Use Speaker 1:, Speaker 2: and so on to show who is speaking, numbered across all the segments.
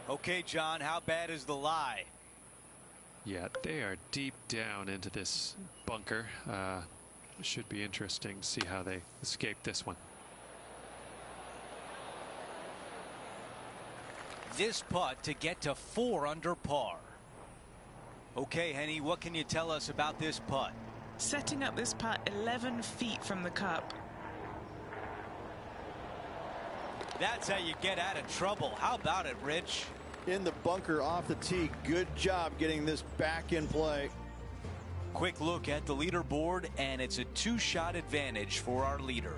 Speaker 1: Okay, John, how bad is the lie?
Speaker 2: Yeah, they are deep down into this bunker. Should be interesting to see how they escape this one.
Speaker 1: This putt to get to 4 under par. Okay, Henny, what can you tell us about this putt?
Speaker 3: Setting up this putt 11 feet from the cup.
Speaker 1: That's how you get out of trouble. How about it, Rich?
Speaker 4: In the bunker off the tee. Good job getting this back in play.
Speaker 1: Quick look at the leaderboard, and it's a 2-shot advantage for our leader.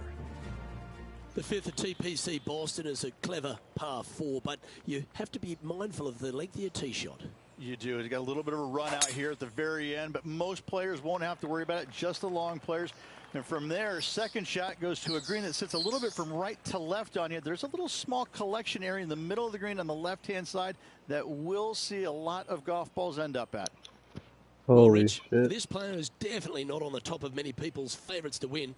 Speaker 5: The fifth at TPC Boston is a clever par 4, but you have to be mindful of the length of your tee shot.
Speaker 4: You do. It's got a little bit of a run out here at the very end, but most players won't have to worry about it, just the long players. And from there, second shot goes to a green that sits a little bit from right to left on you. There's a little small collection area in the middle of the green on the left-hand side that we'll see a lot of golf balls end up at.
Speaker 5: Well, Rich, this player is definitely not on the top of many people's favourites to win.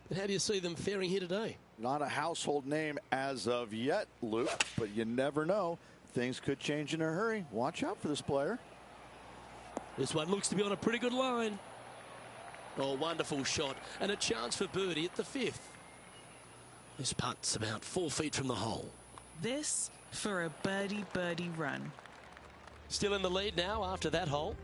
Speaker 5: But how do you see them faring here today?
Speaker 4: Not a household name as of yet, Luke, but you never know. Things could change in a hurry. Watch out for this player.
Speaker 5: This one looks to be on a pretty good line. Oh, wonderful shot. And a chance for birdie at the 5th. This putt's about 4 feet from the hole.
Speaker 3: This for a birdie run.
Speaker 5: Still in the lead now after that hole.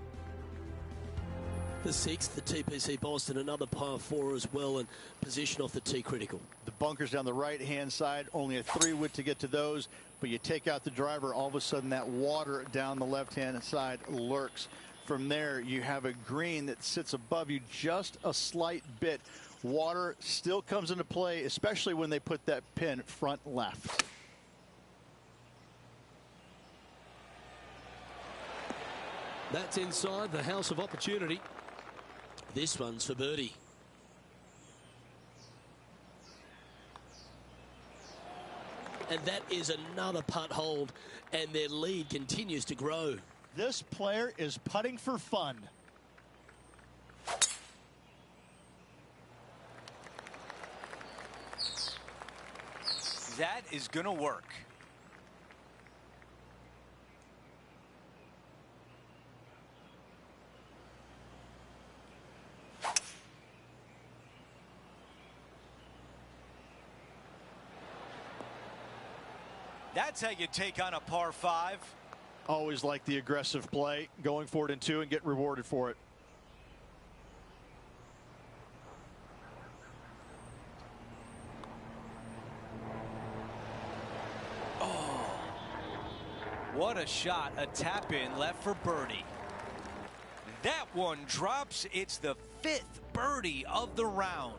Speaker 5: The 6th, the TPC Boston, another par 4 as well, and position off the tee critical.
Speaker 4: The bunkers down the right-hand side, only a 3-wood to get to those, but you take out the driver, all of a sudden that water down the left-hand side lurks. From there, you have a green that sits above you just a slight bit. Water still comes into play, especially when they put that pin front left.
Speaker 5: That's inside the house of opportunity. This one's for birdie. And that is another putt hold, and their lead continues to grow.
Speaker 4: This player is putting for fun.
Speaker 1: That is going to work. That's how you take on a par 5.
Speaker 4: Always like the aggressive play, going for it in 2 and get rewarded for it.
Speaker 1: Oh, what a shot. A tap in left for birdie. That one drops. It's the 5th birdie of the round.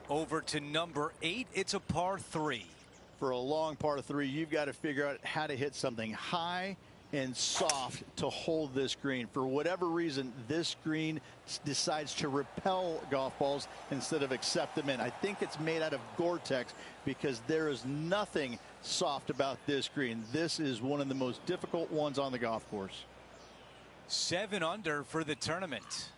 Speaker 1: Over to number 8. It's a par 3.
Speaker 4: For a long par 3, you've got to figure out how to hit something high and soft to hold this green. For whatever reason, this green decides to repel golf balls instead of accept them in. I think it's made out of Gore-Tex because there is nothing soft about this green. This is one of the most difficult ones on the golf course.
Speaker 1: 7 under for the tournament.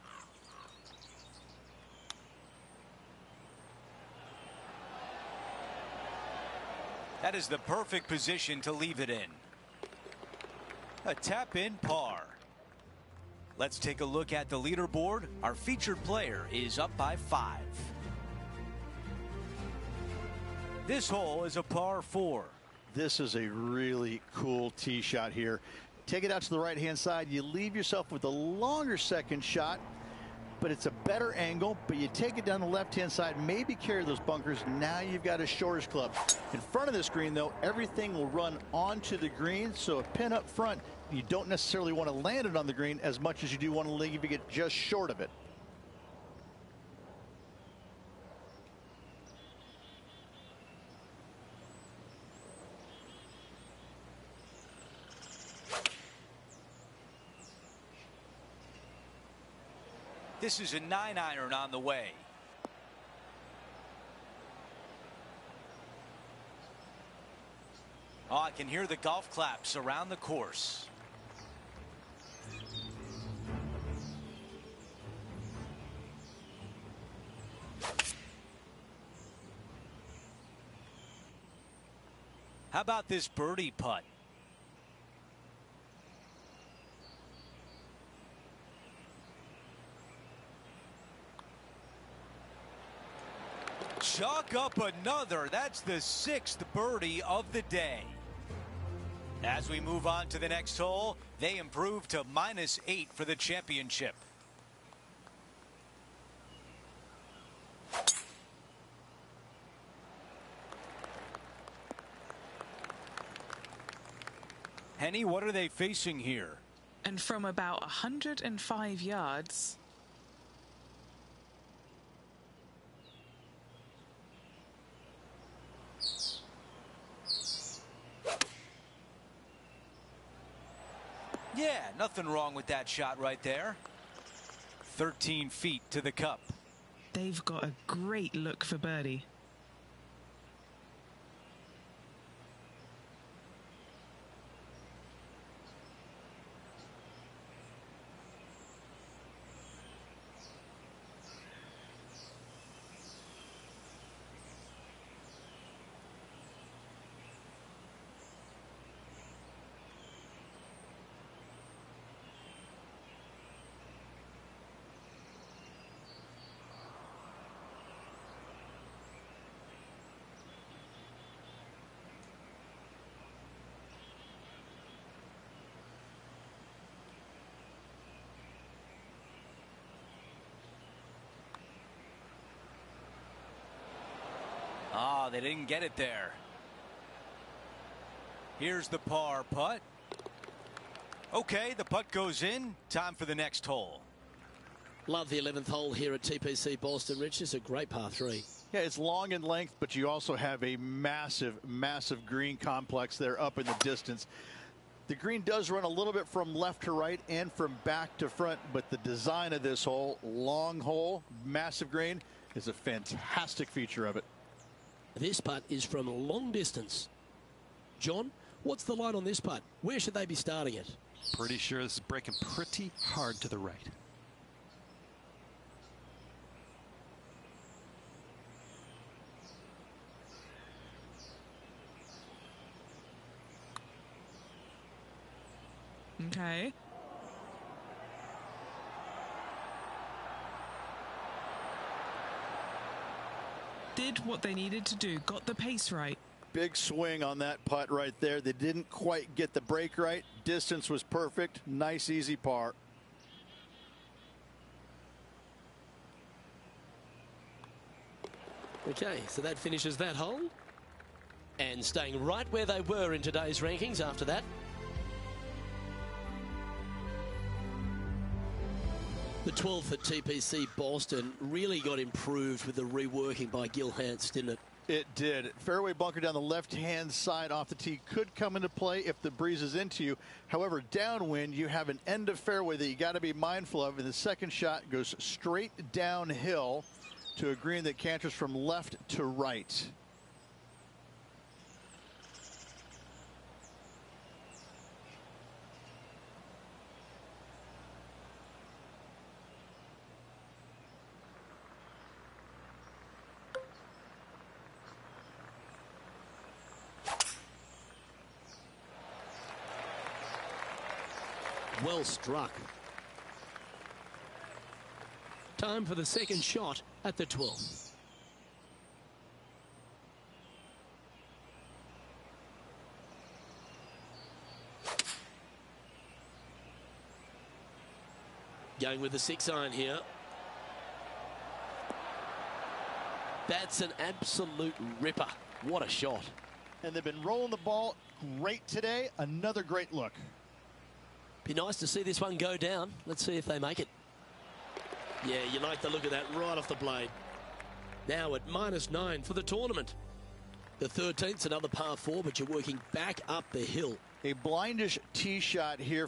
Speaker 1: That is the perfect position to leave it in. A tap in par. Let's take a look at the leaderboard. Our featured player is up by 5. This hole is a par 4.
Speaker 4: This is a really cool tee shot here. Take it out to the right hand side. You leave yourself with a longer second shot, but it's a better angle. But you take it down the left hand side, maybe carry those bunkers. Now you've got a shorters club. In front of this green, though, everything will run onto the green. So a pin up front, you don't necessarily want to land it on the green as much as you do want to leave it just short of it.
Speaker 1: This is a 9-iron on the way. Oh, I can hear the golf claps around the course. How about this birdie putt? chalk up another. That's the 6th birdie of the day. As we move on to the next hole, they improve to -8 for the championship. Henny, what are they facing here?
Speaker 3: And from about 105 yards.
Speaker 1: Yeah, nothing wrong with that shot right there. 13 feet to the cup.
Speaker 3: They've got a great look for birdie.
Speaker 1: Ah, they didn't get it there. Here's the par putt. Okay, the putt goes in. Time for the next hole.
Speaker 5: Love the 11th hole here at TPC Boston, Rich. It's a great par 3.
Speaker 4: Yeah, it's long in length, but you also have a massive, massive green complex there up in the distance. The green does run a little bit from left to right and from back to front, but the design of this hole, long hole, massive green, is a fantastic feature of it.
Speaker 5: This putt is from a long distance. John, what's the line on this putt? Where should they be starting it?
Speaker 2: Pretty sure this is breaking pretty hard to the right.
Speaker 3: Okay. Did what they needed to do, got the pace right.
Speaker 4: Big swing on that putt right there. They didn't quite get the break right. Distance was perfect. Nice, easy par.
Speaker 5: Okay, so that finishes that hole. And staying right where they were in today's rankings after that. The 12th at TPC Boston really got improved with the reworking by Gil Hance, didn't it?
Speaker 4: It did. Fairway bunker down the left-hand side off the tee could come into play if the breeze is into you. However, downwind, you have an end of fairway that you got to be mindful of. And the second shot goes straight downhill to a green that canters from left to right.
Speaker 5: Well struck. Time for the second shot at the 12th. Going with the 6-iron here. That's an absolute ripper. What a shot.
Speaker 4: And they've been rolling the ball great today. Another great look.
Speaker 5: Be nice to see this one go down. Let's see if they make it. Yeah, you like the look of that right off the blade. Now at -9 for the tournament. The 13th's another par 4, but you're working back up the hill.
Speaker 4: A blindish tee shot here.